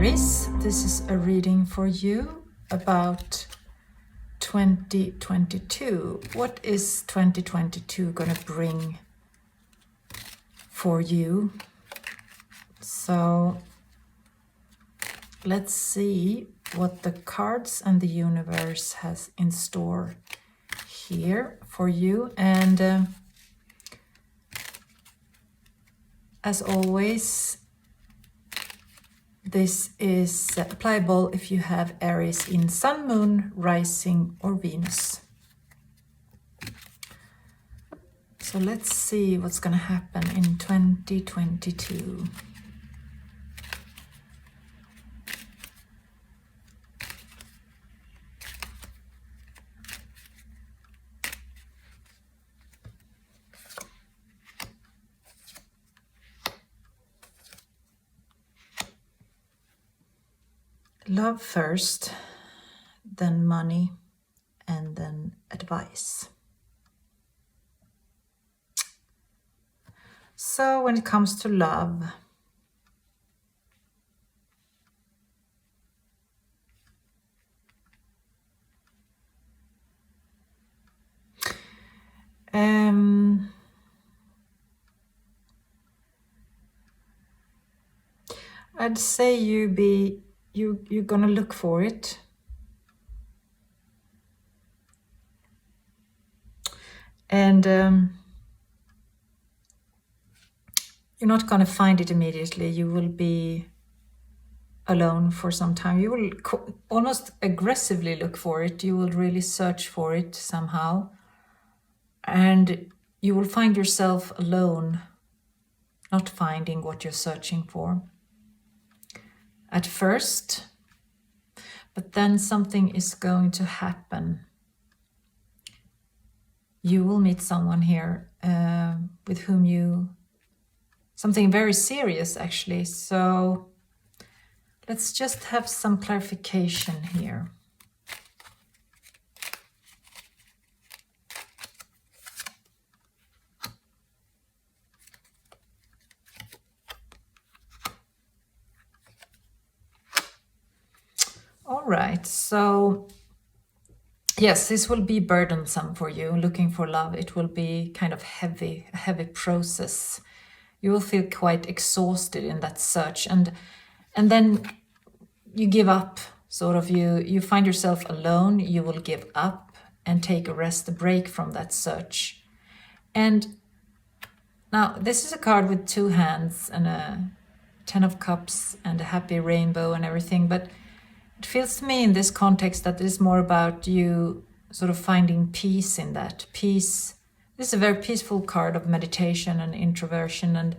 Aries, this is a reading for you about 2022. What is 2022 going to bring for you? So let's see what the cards and the universe has in store here for you. And as always, this is applicable if you have Aries in Sun, Moon, Rising or Venus. So let's see what's going to happen in 2022. Love first, then money, and then advice. So when it comes to love, I'd say you're gonna look for it. And you're not gonna find it immediately. You will be alone for some time. You will almost aggressively look for it. You will really search for it somehow. And you will find yourself alone, not finding what you're searching for at first, but then something is going to happen. You will meet someone here with whom something very serious actually. So let's just have some clarification here. All right, so yes, this will be burdensome for you, looking for love. It will be kind of a heavy process. You will feel quite exhausted in that search, and then you give up, sort of. You find yourself alone, you will give up and take a rest, a break from that search. And now this is a card with two hands and a 10 of Cups and a happy rainbow and everything, but it feels to me in this context that it is more about you sort of finding peace in that. Peace. This is a very peaceful card of meditation and introversion, and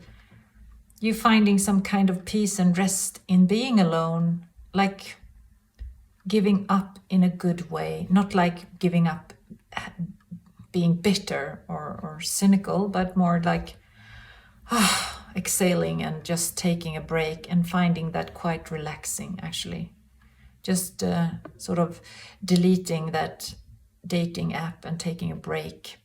you finding some kind of peace and rest in being alone, like giving up in a good way, not like giving up being bitter or cynical, but more like exhaling and just taking a break and finding that quite relaxing actually. Just sort of deleting that dating app and taking a break.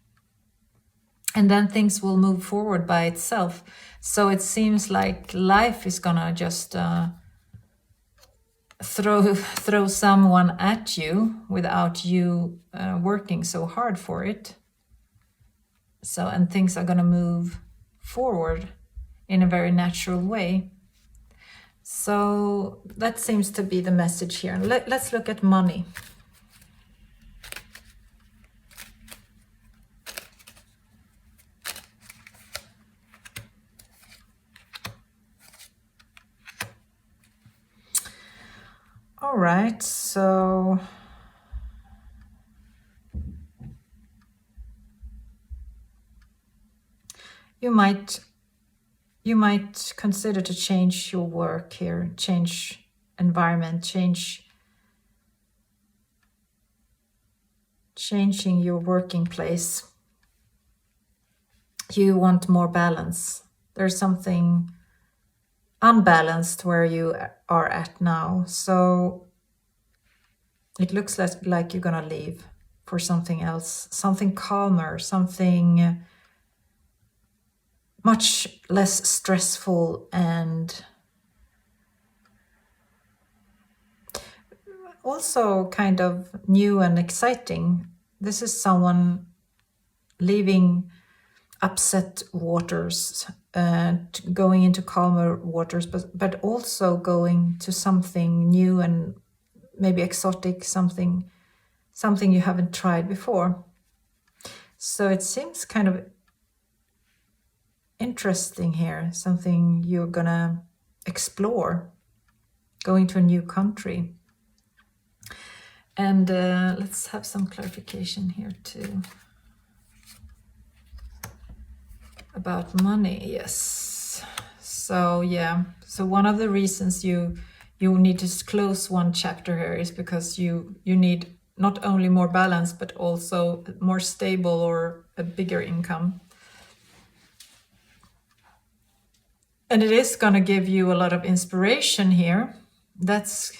And then things will move forward by itself. So it seems like life is gonna just throw someone at you without you working so hard for it. So, and things are gonna move forward in a very natural way. So that seems to be the message here. Let's look at money. All right, so you might consider to change your work here, change environment, changing your working place. You want more balance. There's something unbalanced where you are at now. So it looks like you're gonna leave for something else, something calmer, something much less stressful and also kind of new and exciting. This is someone leaving upset waters, going into calmer waters, but also going to something new and maybe exotic, something you haven't tried before. So it seems kind of interesting here, something you're gonna explore, going to a new country. And let's have some clarification here too. About money, yes. So yeah, so one of the reasons you need to close one chapter here is because you need not only more balance, but also more stable or a bigger income. And it is going to give you a lot of inspiration here. That's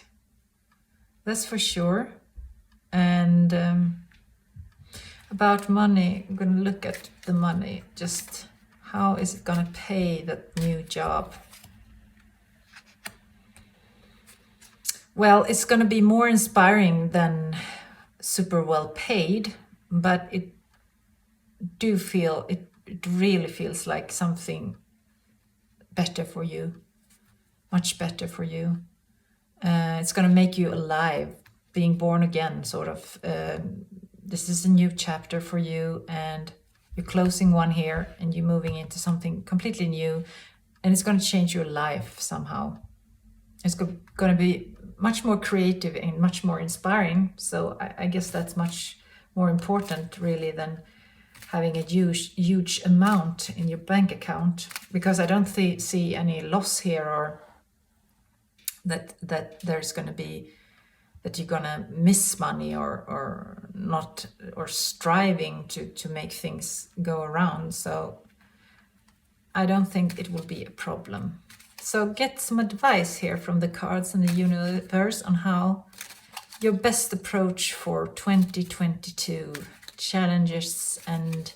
for sure. And about money, I'm going to look at the money. Just how is it going to pay that new job? Well, it's going to be more inspiring than super well paid, but it really feels like something better for you, much better for you. It's going to make you alive, being born again, sort of. This is a new chapter for you, and you're closing one here and you're moving into something completely new, and it's going to change your life somehow. It's going to be much more creative and much more inspiring. So I guess that's much more important really than having a huge amount in your bank account, because I don't see any loss here, or that there's going to be, that you're going to miss money or not, or striving to make things go around. So I don't think it will be a problem. So get some advice here from the cards and the universe on how your best approach for 2022, challenges and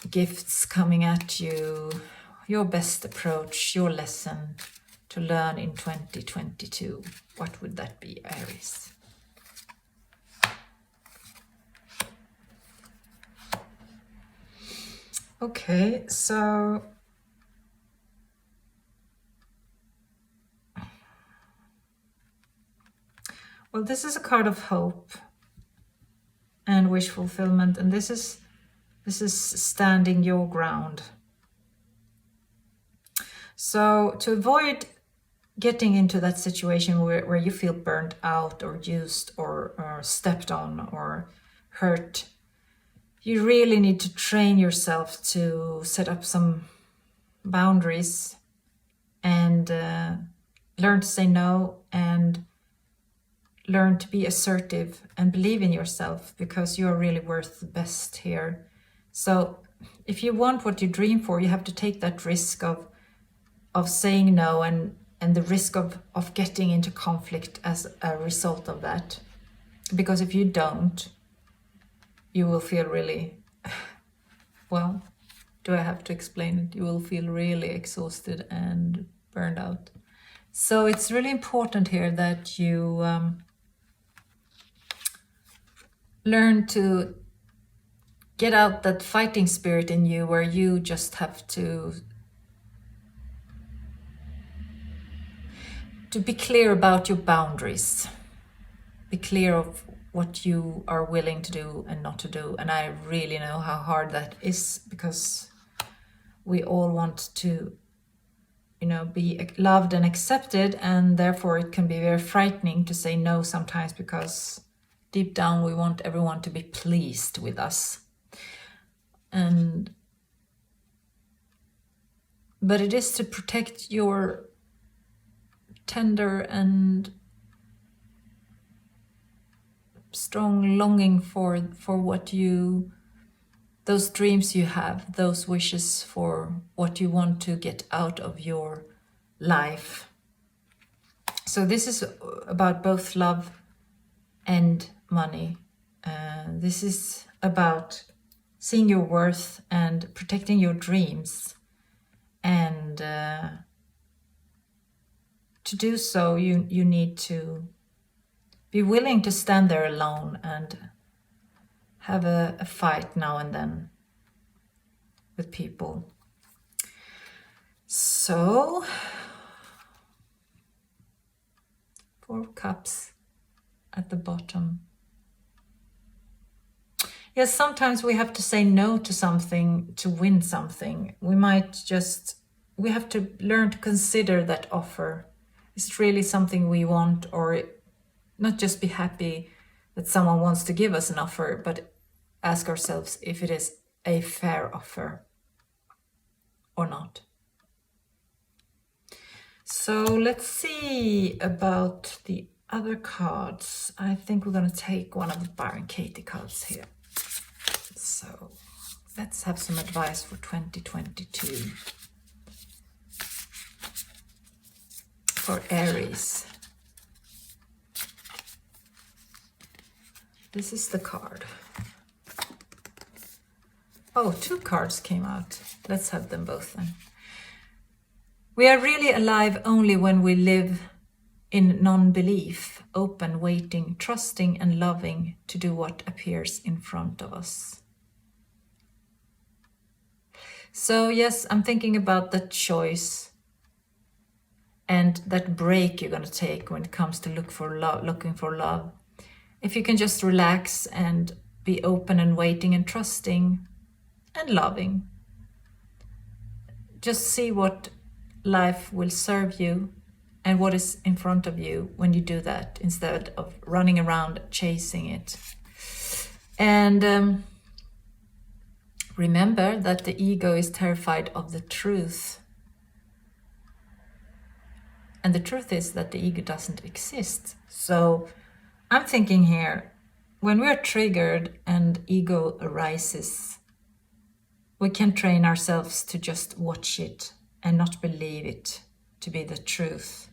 gifts coming at you, your best approach, your lesson to learn in 2022. What would that be, Aries? Okay, so well, this is a card of hope and wish fulfillment, and this is standing your ground. So to avoid getting into that situation where you feel burned out or used or stepped on or hurt, you really need to train yourself to set up some boundaries and learn to say no, and learn to be assertive and believe in yourself, because you are really worth the best here. So if you want what you dream for, you have to take that risk of saying no, and the risk of getting into conflict as a result of that. Because if you don't, you will feel really, well, do I have to explain it? You will feel really exhausted and burned out. So it's really important here that you learn to get out that fighting spirit in you, where you just have to be clear about your boundaries. Be clear of what you are willing to do and not to do. And I really know how hard that is, because we all want to, be loved and accepted, and therefore it can be very frightening to say no sometimes, because deep down we want everyone to be pleased with us. But it is to protect your tender and strong longing for what those dreams you have, those wishes for what you want to get out of your life. So this is about both love and money. This is about seeing your worth and protecting your dreams. And to do so, you need to Be willing to stand there alone and have a fight now and then with people. So, 4 cups at the bottom. Yes, sometimes we have to say no to something to win something. We have to learn to consider that offer. Is it really something we want, or not just be happy that someone wants to give us an offer, but ask ourselves if it is a fair offer or not. So let's see about the other cards. I think we're going to take one of the Byron Katie cards here. So let's have some advice for 2022 for Aries. This is the card. Oh, 2 cards came out. Let's have them both then. We are really alive only when we live in non-belief, open, waiting, trusting and loving to do what appears in front of us. So yes, I'm thinking about that choice and that break you're going to take when it comes to looking for love. If you can just relax and be open and waiting and trusting and loving. Just see what life will serve you and what is in front of you when you do that, instead of running around chasing it. And remember that the ego is terrified of the truth. And the truth is that the ego doesn't exist. So I'm thinking here, when we're triggered and ego arises, we can train ourselves to just watch it and not believe it to be the truth.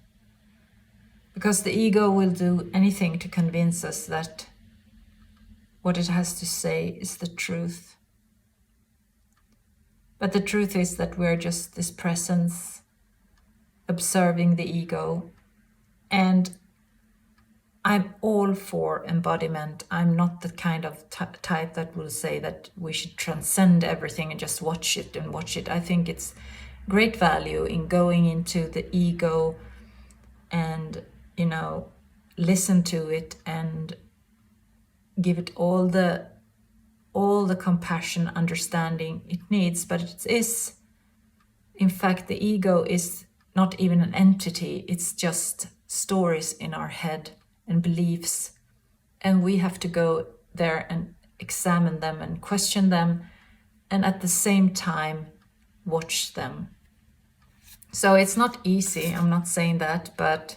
Because the ego will do anything to convince us that what it has to say is the truth. But the truth is that we're just this presence observing the ego. And I'm all for embodiment. I'm not the kind of type that will say that we should transcend everything and just watch it and watch it. I think it's great value in going into the ego and, listen to it and give it all the compassion, understanding it needs. But it is, in fact, the ego is not even an entity. It's just stories in our head and beliefs. And we have to go there and examine them and question them, and at the same time watch them. So it's not easy, I'm not saying that, but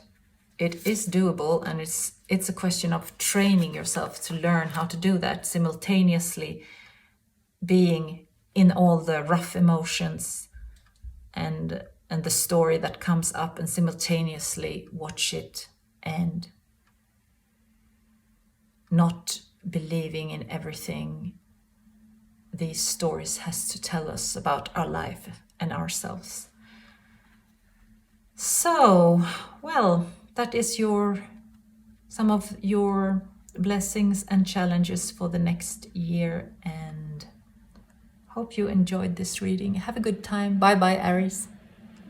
it is doable, and it's a question of training yourself to learn how to do that, simultaneously being in all the rough emotions and the story that comes up, and simultaneously watch it and not believing in everything these stories has to tell us about our life and ourselves. So, well, that is some of your blessings and challenges for the next year, and hope you enjoyed this reading. Have a good time. Bye bye, Aries.